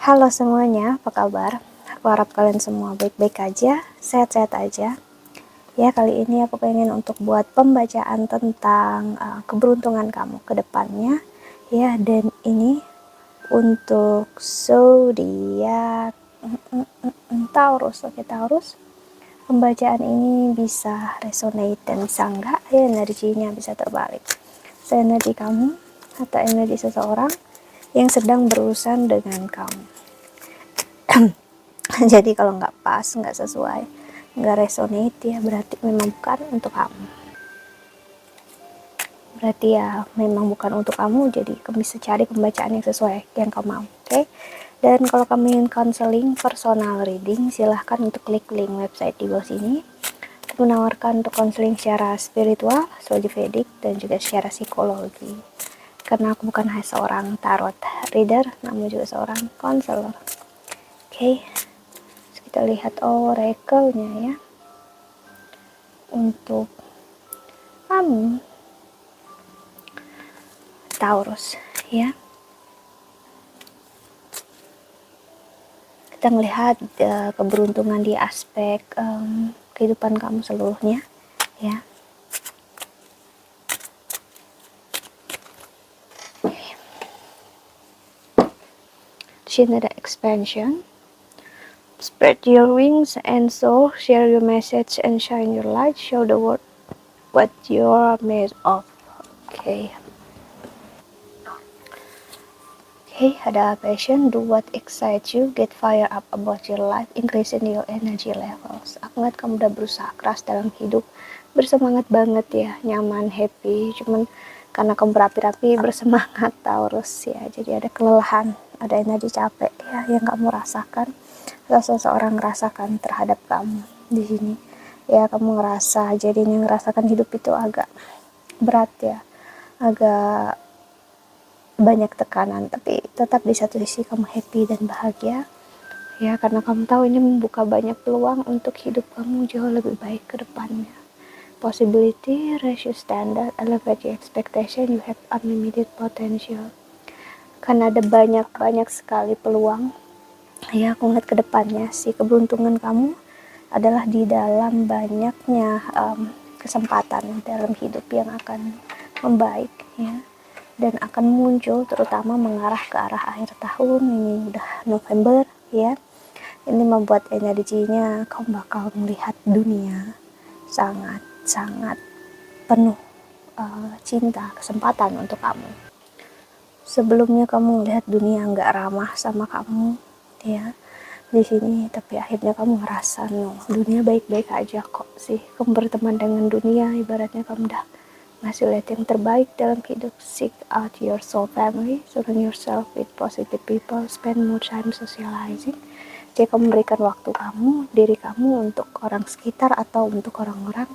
Halo semuanya, apa kabar? Aku harap kalian semua baik-baik aja, sehat-sehat aja. Ya, kali ini aku pengen untuk buat pembacaan tentang keberuntungan kamu ke depannya. Ya, dan ini untuk zodiak Taurus. Oke, Taurus. Pembacaan ini bisa resonate dan bisa enggak, ya energinya bisa terbalik. Energi kamu atau energi seseorang yang sedang berurusan dengan kamu. Jadi kalau nggak pas, nggak sesuai, nggak resonate, ya berarti memang bukan untuk kamu. Berarti ya memang bukan untuk kamu, jadi kamu bisa cari pembacaan yang sesuai yang kamu mau. Oke? Dan kalau kamu ingin counseling personal reading, silahkan untuk klik link website di bawah sini. Aku menawarkan untuk counseling secara spiritual, astrologi Vedic, dan juga secara psikologi. Karena aku bukan hanya seorang tarot reader, namun juga seorang konselor. Oke, kita lihat oracle-nya ya. Untuk kamu Taurus ya, kita melihat keberuntungan di aspek kehidupan kamu seluruhnya ya. Di sini ada expansion, spread your wings and soar, share your message and shine your light, show the world what you're made of. Oke. Hey, ada passion, do what excites you, get fire up about your life, increasing your energy levels. Aku ngeliat kamu udah berusaha keras dalam hidup, bersemangat banget ya, nyaman, happy. Cuman karena kamu berapi-rapi, bersemangat Taurus ya. Jadi ada kelelahan, ada energi capek ya yang kamu rasakan, atau seseorang rasakan terhadap kamu di sini. Ya kamu ngerasa, jadinya ngerasakan hidup itu agak berat ya, agak banyak tekanan, tapi tetap di satu sisi kamu happy dan bahagia ya, karena kamu tahu ini membuka banyak peluang untuk hidup kamu jauh lebih baik ke depannya. Possibility, raise your standard, elevate your expectation, you have unlimited potential. Karena ada banyak sekali peluang ya, aku ngeliat ke depannya sih keberuntungan kamu adalah di dalam banyaknya kesempatan dalam hidup yang akan membaik ya, dan akan muncul terutama mengarah ke arah akhir tahun ini, udah November ya. Ini membuat energinya kamu bakal melihat dunia sangat penuh cinta, kesempatan untuk kamu. Sebelumnya kamu melihat dunia nggak ramah sama kamu ya di sini, tapi akhirnya kamu ngerasa no, dunia baik-baik aja kok sih. Kamu berteman dengan dunia, ibaratnya kamu udah masih lihat yang terbaik dalam hidup. Seek out your soul family, surround yourself with positive people, spend more time socializing. Jadi kamu memberikan waktu kamu, diri kamu untuk orang sekitar atau untuk orang-orang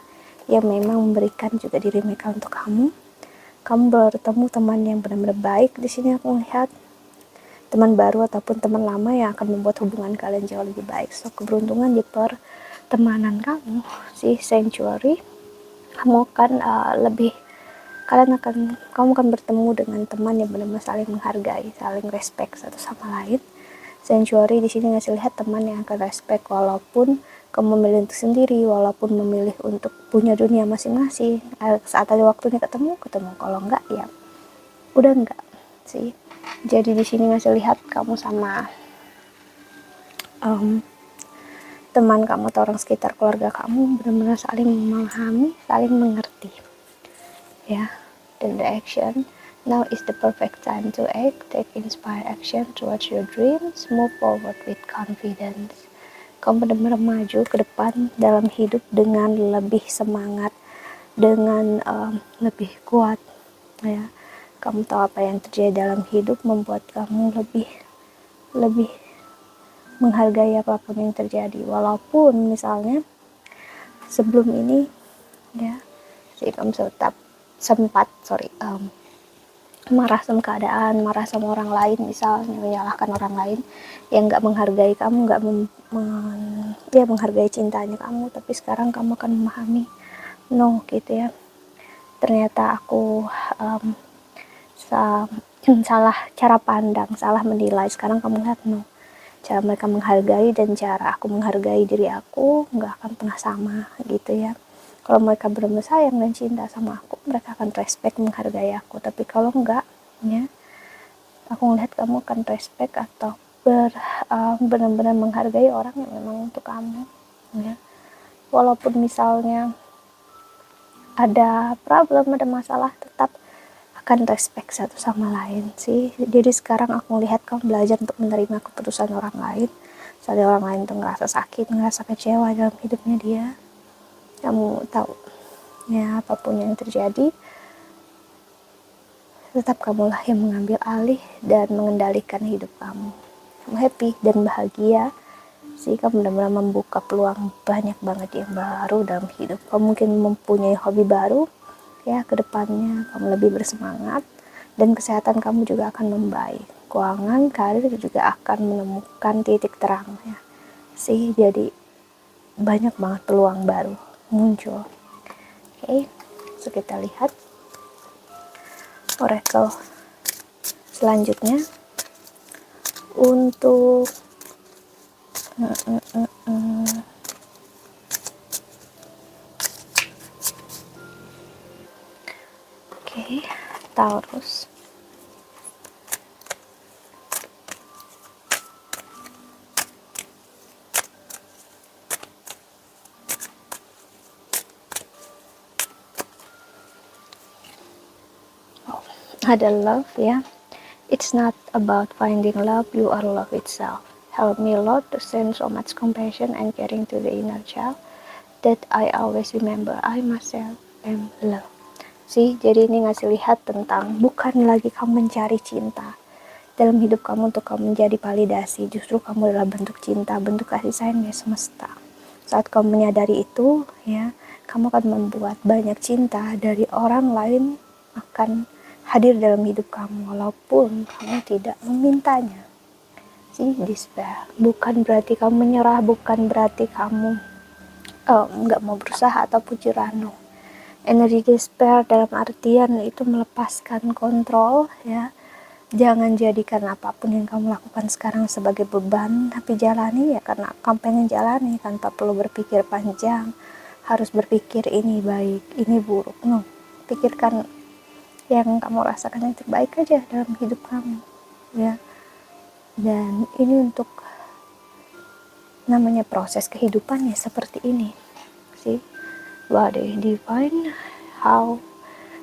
yang memang memberikan juga diri mereka untuk kamu. Kamu bertemu teman yang benar-benar baik. Di sini aku melihat teman baru ataupun teman lama yang akan membuat hubungan kalian jauh lebih baik. So keberuntungan di pertemanan kamu si Sanctuary, kamu akan kamu akan bertemu dengan teman yang benar-benar saling menghargai, saling respect satu sama lain. Sanctuary di sini ngasih lihat teman yang akan respect walaupun kamu memilih untuk sendiri, walaupun memilih untuk punya dunia masing-masing. Saat ada waktunya ketemu, kalau enggak ya udah enggak sih. Jadi di sini ngasih lihat kamu sama teman kamu atau orang sekitar keluarga kamu benar-benar saling memahami, saling mengerti ya. Dan the action, now is the perfect time to act, take inspired action towards your dreams, move forward with confidence. Kamu benar-benar maju ke depan dalam hidup dengan lebih semangat, dengan lebih kuat ya. Kamu tahu apa yang terjadi dalam hidup membuat kamu lebih menghargai apapun yang terjadi, walaupun misalnya sebelum ini ya sih kamu sempat marah sama keadaan, marah sama orang lain, misalnya menyalahkan orang lain yang nggak menghargai kamu, nggak menghargai cintanya kamu. Tapi sekarang kamu akan memahami, no gitu ya, ternyata aku salah cara pandang, salah menilai. Sekarang kamu lihat no, Cara mereka menghargai dan cara aku menghargai diri aku nggak akan pernah sama gitu ya. Kalau mereka benar-benar sayang dan cinta sama aku, mereka akan respect, menghargai aku. Tapi kalau enggak, ya, aku ngelihat kamu akan respect atau benar-benar menghargai orang yang memang untuk kamu, ya. Walaupun misalnya ada problem, ada masalah, tetap akan respect satu sama lain sih. Jadi sekarang aku melihat kamu belajar untuk menerima keputusan orang lain. Misalnya orang lain tuh ngerasa sakit, ngerasa kecewa dalam hidupnya dia, kamu tahu ya, apapun yang terjadi, tetap kamulah yang mengambil alih dan mengendalikan hidup kamu. Kamu happy dan bahagia sih, kamu benar-benar membuka peluang banyak banget yang baru dalam hidup. Kamu mungkin mempunyai hobi baru ya, kedepannya kamu lebih bersemangat dan kesehatan kamu juga akan membaik. Keuangan, karir juga akan menemukan titik terangnya sih. Jadi banyak banget peluang baru muncul. Oke, so kita lihat oracle selanjutnya untuk Taurus. Ada love ya. It's not about finding love, you are love itself. Help me Lord to send so much compassion and caring to the inner child that I always remember I myself am love. Sih, jadi ini ngasih lihat tentang bukan lagi kamu mencari cinta dalam hidup kamu untuk kamu menjadi validasi. Justru kamu adalah bentuk cinta, bentuk kasih sayang dari semesta. Saat kamu menyadari itu, ya, kamu akan membuat banyak cinta dari orang lain akan hadir dalam hidup kamu walaupun kamu tidak memintanya. See, despair bukan berarti kamu menyerah, bukan berarti kamu nggak mau berusaha ataupun jerano. Energi despair dalam artian itu melepaskan kontrol ya. Jangan jadikan apapun yang kamu lakukan sekarang sebagai beban, tapi jalani ya karena kamu pengen jalani tanpa perlu berpikir panjang, harus berpikir ini baik, ini buruk. No, pikirkan yang kamu rasakan yang terbaik aja dalam hidup kamu ya. Dan ini untuk namanya proses kehidupannya seperti ini sih. Body divine, how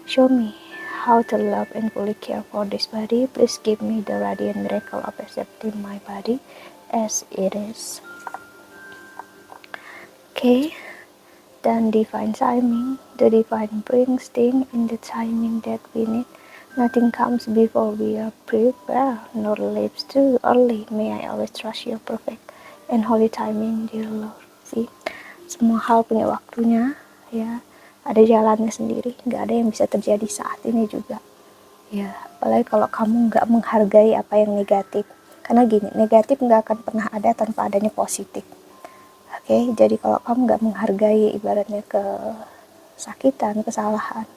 show me how to love and fully care for this body. Please give me the radiant miracle of accepting my body as it is. Okay, dan divine timing, the divine brings things in the timing that we need. Nothing comes before we are prepared, nor leaves too early. May I always trust your perfect and holy timing, dear Lord. See, semua hal punya waktunya ya, ada jalannya sendiri, nggak ada yang bisa terjadi saat ini juga ya. Apalagi kalau kamu nggak menghargai apa yang negatif, karena gini, negatif nggak akan pernah ada tanpa adanya positif. Oke, jadi kalau kamu nggak menghargai ibaratnya kesakitan, kesalahan,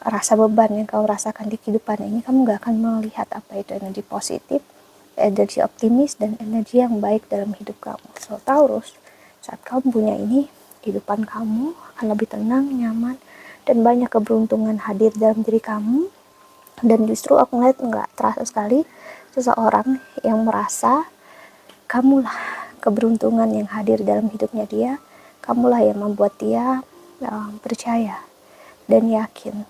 rasa beban yang kamu rasakan di kehidupan ini, kamu nggak akan melihat apa itu energi positif, energi optimis, dan energi yang baik dalam hidup kamu. So Taurus, saat kamu punya ini, kehidupan kamu akan lebih tenang, nyaman, dan banyak keberuntungan hadir dalam diri kamu. Dan justru aku ngeliat nggak terasa sekali seseorang yang merasa kamulah keberuntungan yang hadir dalam hidupnya dia, kamulah yang membuat dia percaya dan yakin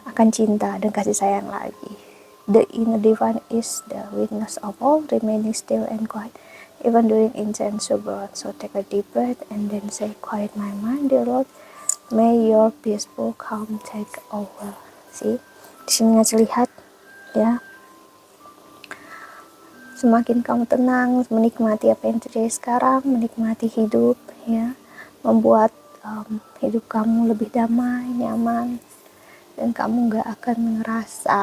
akan cinta dan kasih sayang lagi. The inner divine is the witness of all, remaining still and quiet even during intense burn. So take a deep breath and then say, quiet my mind, dear Lord. May your peaceful calm take over. See, di sini ngasih lihat ya. Semakin kamu tenang, menikmati apa yang terjadi sekarang, menikmati hidup ya, membuat hidup kamu lebih damai, nyaman, dan kamu gak akan ngerasa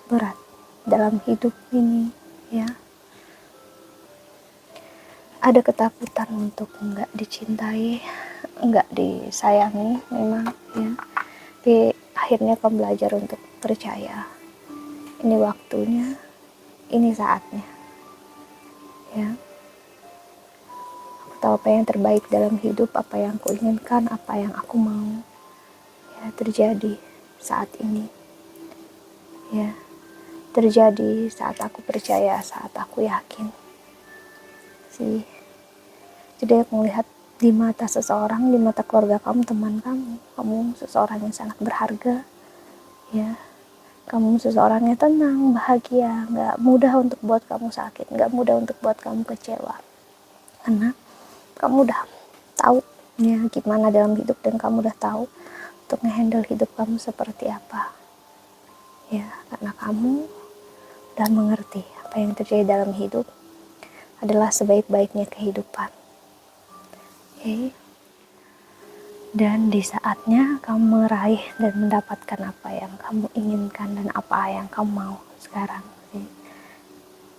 berat dalam hidup ini ya. Ada ketakutan untuk nggak dicintai, nggak disayangi memang ya, tapi akhirnya kamu belajar untuk percaya ini waktunya, ini saatnya ya. Aku tahu apa yang terbaik dalam hidup, apa yang aku inginkan, apa yang aku mau ya terjadi saat ini ya, terjadi saat aku percaya, saat aku yakin sih. Jadi aku melihat di mata seseorang, di mata keluarga kamu, teman kamu seseorang yang sangat berharga ya. Kamu seseorang yang tenang, bahagia, gak mudah untuk buat kamu sakit, gak mudah untuk buat kamu kecewa, karena kamu udah tahu ya gimana dalam hidup, dan kamu udah tahu untuk ngehandle hidup kamu seperti apa ya, karena kamu udah mengerti apa yang terjadi dalam hidup adalah sebaik-baiknya kehidupan. Okay. Dan di saatnya kamu meraih dan mendapatkan apa yang kamu inginkan dan apa yang kamu mau sekarang.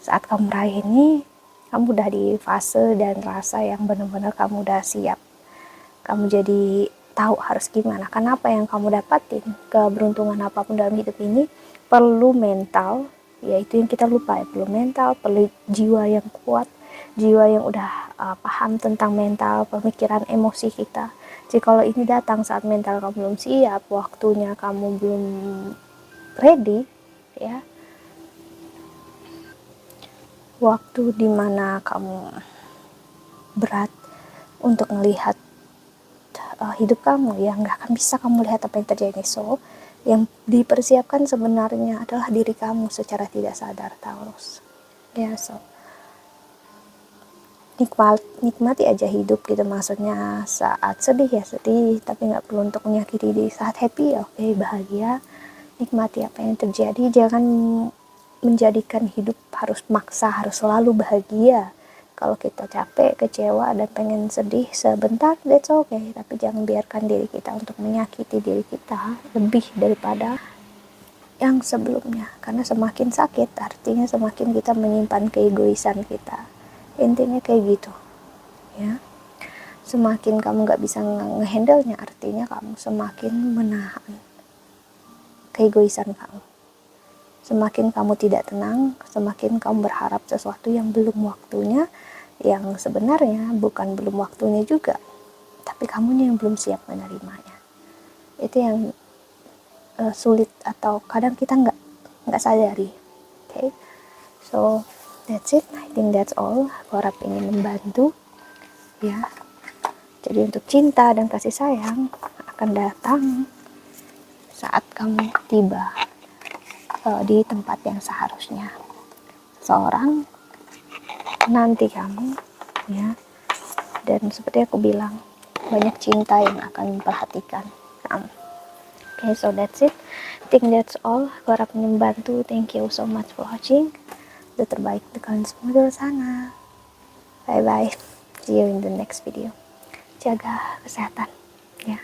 Saat kamu meraih ini, kamu udah di fase dan rasa yang benar-benar kamu udah siap. Kamu jadi tahu harus gimana. Karena apa yang kamu dapatin, keberuntungan apapun dalam hidup ini perlu mental, yaitu yang kita lupa ya, perlu mental, perlu jiwa yang kuat, jiwa yang udah paham tentang mental, pemikiran, emosi kita. Jadi kalau ini datang saat mental kamu belum siap, waktunya kamu belum ready ya, waktu dimana kamu berat untuk melihat hidup kamu ya, nggak akan bisa kamu lihat apa yang terjadi. So yang dipersiapkan sebenarnya adalah diri kamu secara tidak sadar, Taurus ya. So nikmati aja hidup gitu, maksudnya saat sedih ya sedih, tapi nggak perlu untuk menyakiti diri. Saat happy ya oke, bahagia, nikmati apa yang terjadi. Jangan menjadikan hidup harus maksa, harus selalu bahagia. Kalau kita capek, kecewa, dan pengen sedih sebentar, that's okay, tapi jangan biarkan diri kita untuk menyakiti diri kita lebih daripada yang sebelumnya, karena semakin sakit artinya semakin kita menyimpan keegoisan kita. Intinya kayak gitu ya. Semakin kamu gak bisa ngehandle-nya, artinya kamu semakin menahan keegoisan kamu. Semakin kamu tidak tenang, semakin kamu berharap sesuatu yang belum waktunya, yang sebenarnya bukan belum waktunya juga, tapi kamunya yang belum siap menerimanya. Itu yang sulit, atau kadang kita nggak sadari. Okay, so that's it. I think that's all. Aku harap ini membantu ya. Jadi untuk cinta dan kasih sayang akan datang saat kamu tiba di tempat yang seharusnya. Seorang nanti kamu ya, dan seperti aku bilang, banyak cinta yang akan memperhatikan kamu. Okay, so that's it. I think that's all. Aku harap ini membantu. Thank you so much for watching. Itu terbaik untuk kalian semua di luar sana. Bye bye. See you in the next video. Jaga kesehatan ya.